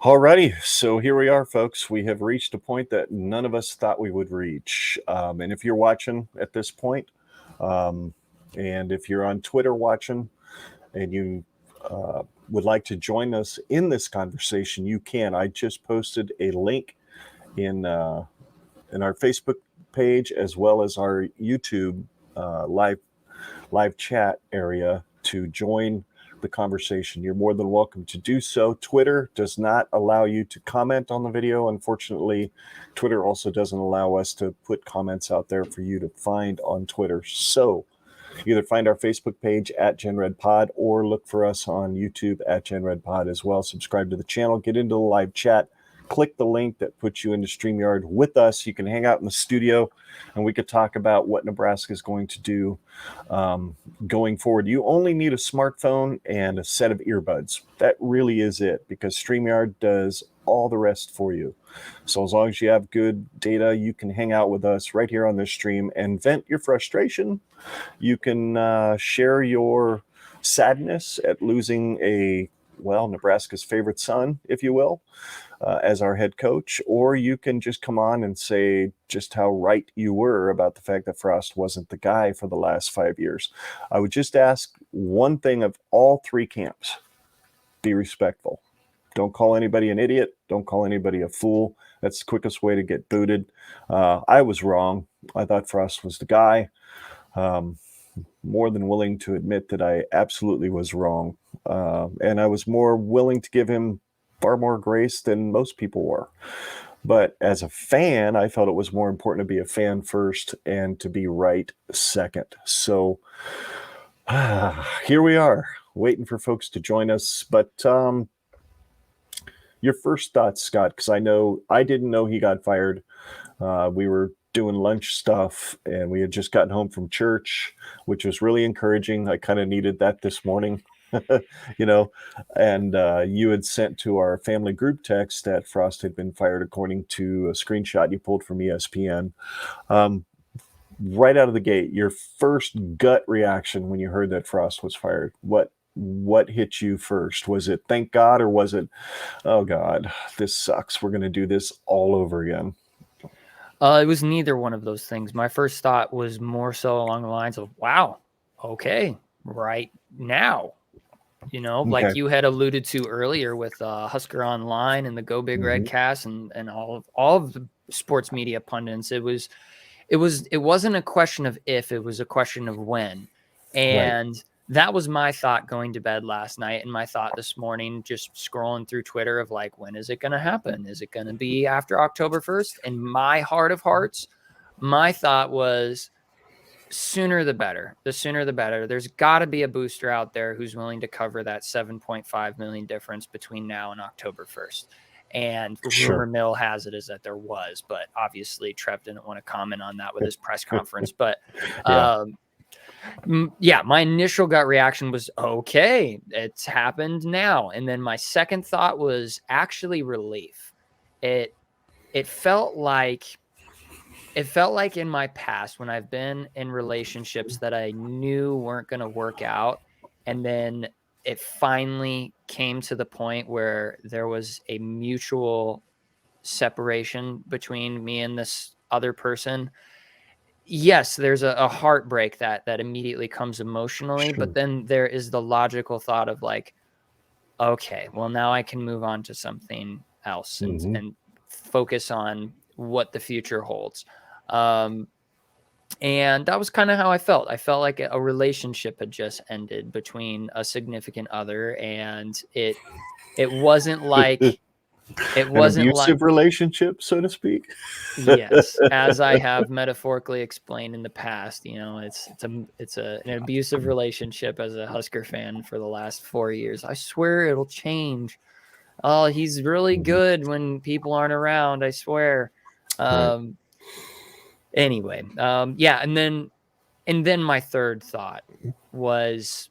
Alrighty, so here we are, folks. We have reached a point that none of us thought we would reach. And if you're watching at this point, um, and if you're on Twitter watching, and you would like to join us in this conversation, you can. I just posted a link in in our Facebook page as well as our YouTube live chat area to join the conversation. You're more than welcome to do so. Twitter does not allow you to comment on the video. Unfortunately, Twitter also doesn't allow us to put comments out there for you to find on Twitter. So either find our Facebook page at GenRedPod or look for us on YouTube at GenRedPod as well. Subscribe to the channel, get into the live chat, click the link that puts you into StreamYard with us. You can hang out in the studio and we could talk about what Nebraska is going to do going forward. You only need a smartphone and a set of earbuds. That really is it, because StreamYard does all the rest for you. So as long as you have good data, you can hang out with us right here on this stream and vent your frustration. You can share your sadness at losing Nebraska's favorite son, if you will, as our head coach, or you can just come on and say just how right you were about the fact that Frost wasn't the guy for the last 5 years. I would just ask one thing of all three camps: be respectful. Don't call anybody an idiot. Don't call anybody a fool. That's the quickest way to get booted. I was wrong. I thought Frost was the guy. More than willing to admit that I absolutely was wrong. And I was more willing to give him far more grace than most people were. But as a fan, I felt it was more important to be a fan first and to be right second. So here we are, waiting for folks to join us. But your first thoughts, Scott, because I didn't know he got fired. We were doing lunch stuff and we had just gotten home from church, which was really encouraging. I kind of needed that this morning. And you had sent to our family group text that Frost had been fired, according to a screenshot you pulled from ESPN. Right out of the gate, your first gut reaction when you heard that Frost was fired, what hit you first? Was it thank God, or was it, oh God, this sucks, we're going to do this all over again? It was neither one of those things. My first thought was more so along the lines of, wow, okay, right now. Like you had alluded to earlier with Husker Online and the Go Big Red cast and all of the sports media pundits. It wasn't a question of if, it was a question of when. And that was my thought going to bed last night, and my thought this morning just scrolling through Twitter of like, when is it going to happen? Is it going to be after October 1st? In my heart of hearts, my thought was, sooner the better. The sooner the better. There's got to be a booster out there who's willing to cover that 7.5 million difference between now and October 1st. And rumor mill has it is that there was, but obviously Trev didn't want to comment on that with his press conference. But my initial gut reaction was, okay, it's happened now. And then my second thought was actually relief. It felt like in my past, when I've been in relationships that I knew weren't going to work out, and then it finally came to the point where there was a mutual separation between me and this other person. Yes, there's a heartbreak that immediately comes emotionally, but then there is the logical thought of like, okay, well, now I can move on to something else and focus on what the future holds. And that was kind of how I felt. I felt like a relationship had just ended between a significant other, and it wasn't like it wasn't an abusive relationship, so to speak. Yes, as I have metaphorically explained in the past, it's an abusive relationship as a Husker fan for the last 4 years. I swear it'll change. Oh, he's really good when people aren't around, I swear. Anyway, and then my third thought was,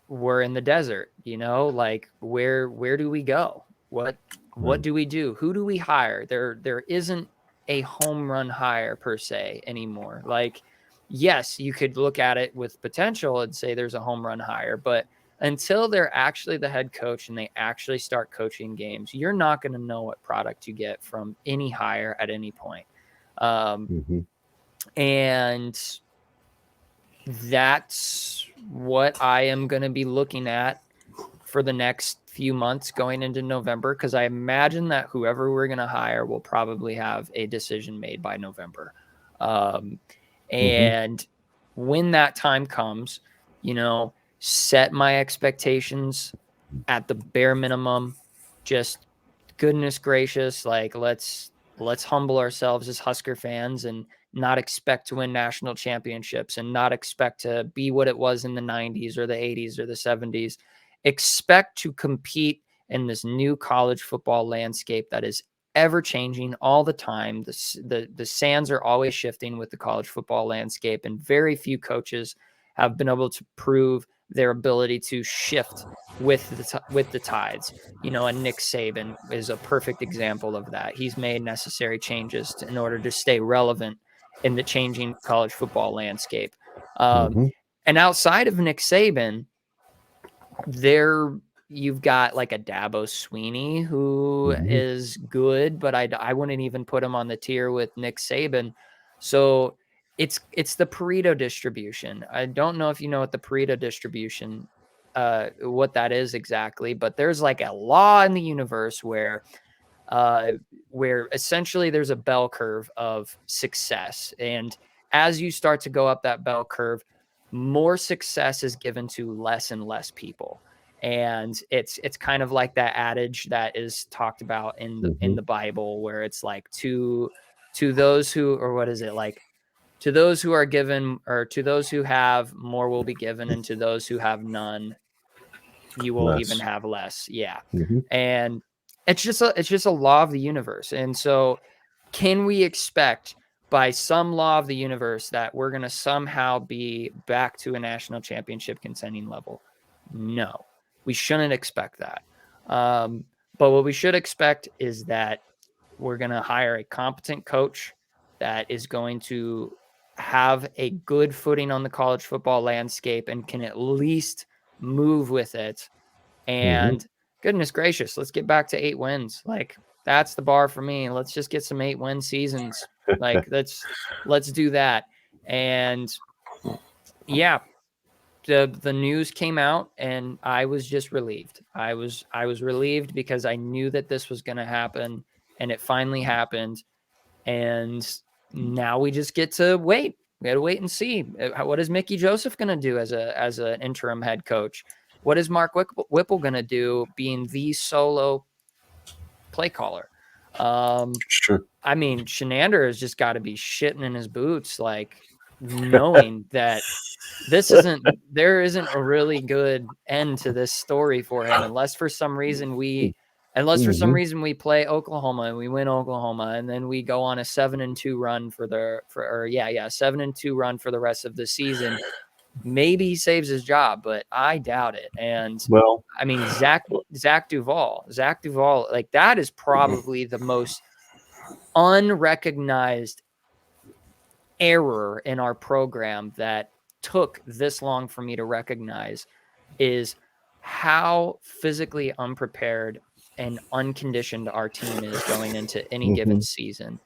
we're in the desert, like where do we go? What do we do? Who do we hire? There isn't a home run hire per se anymore. Like, yes, you could look at it with potential and say there's a home run hire, but until they're actually the head coach and they actually start coaching games, you're not going to know what product you get from any hire at any point. And that's what I am going to be looking at for the next few months going into November, because I imagine that whoever we're going to hire will probably have a decision made by November. And when that time comes, set my expectations at the bare minimum. Just goodness gracious, like let's humble ourselves as Husker fans and not expect to win national championships and not expect to be what it was in the 90s or the 80s or the 70s. Expect to compete in this new college football landscape that is ever changing all the time. The sands are always shifting with the college football landscape, and very few coaches have been able to prove their ability to shift with the tides. And Nick Saban is a perfect example of that. He's made necessary changes in order to stay relevant in the changing college football landscape. And outside of Nick Saban, you've got like a Dabo Swinney who is good, but I wouldn't even put him on the tier with Nick Saban. So it's the Pareto distribution. I don't know if you know what the Pareto distribution, what that is exactly, but there's like a law in the universe where essentially there's a bell curve of success. And as you start to go up that bell curve, more success is given to less and less people. And it's kind of like that adage that is talked about in the Bible, where it's like to those who, or what is it, like to those who are given, or to those who have, more will be given, and to those who have none, you will even have less. Yeah. And it's just a law of the universe. And so can we expect by some law of the universe that we're going to somehow be back to a national championship contending level? No, we shouldn't expect that. But what we should expect is that we're going to hire a competent coach that is going to have a good footing on the college football landscape and can at least move with it. And goodness gracious, let's get back to 8 wins. Like, that's the bar for me. Let's just get some 8-win seasons. Like, let's do that. And yeah, the news came out and I was just relieved. I was relieved because I knew that this was going to happen, and it finally happened. And now we just get to wait. We got to wait and see. What is Mickey Joseph going to do as an interim head coach? What is Mark Whipple going to do being the solo play caller? Sure. I mean, Shenander has just got to be shitting in his boots, like knowing that there isn't a really good end to this story for him, unless for some reason we play Oklahoma and we win Oklahoma, and then we go on a 7-2 run 7-2 run for the rest of the season. Maybe he saves his job, but I doubt it. And well, I mean, Zach Duval, like that is probably the most unrecognized error in our program that took this long for me to recognize, is how physically unprepared and unconditioned our team is going into any given season.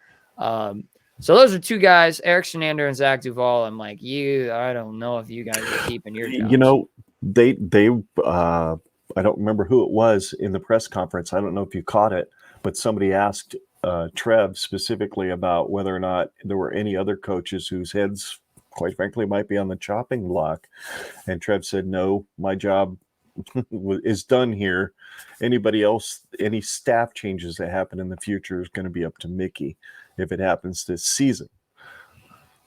So those are two guys, Eric Shenander and Zach Duval. I'm like, I don't know if you guys are keeping your jobs. They I don't remember who it was in the press conference. I don't know if you caught it, but somebody asked Trev specifically about whether or not there were any other coaches whose heads, quite frankly, might be on the chopping block. And Trev said, no, my job is done here. Anybody else, any staff changes that happen in the future is going to be up to Mickey if it happens this season.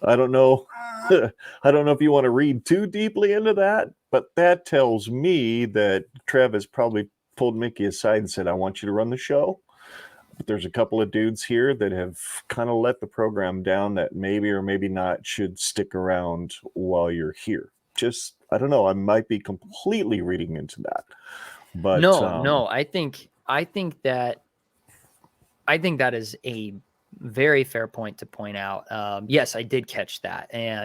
I don't know. I don't know if you want to read too deeply into that, but that tells me that Trev has probably pulled Mickey aside and said, I want you to run the show. But there's a couple of dudes here that have kind of let the program down that maybe or maybe not should stick around while you're here. Just, I don't know. I might be completely reading into that. But no, I think that is a very fair point to point out. Yes, I did catch that. And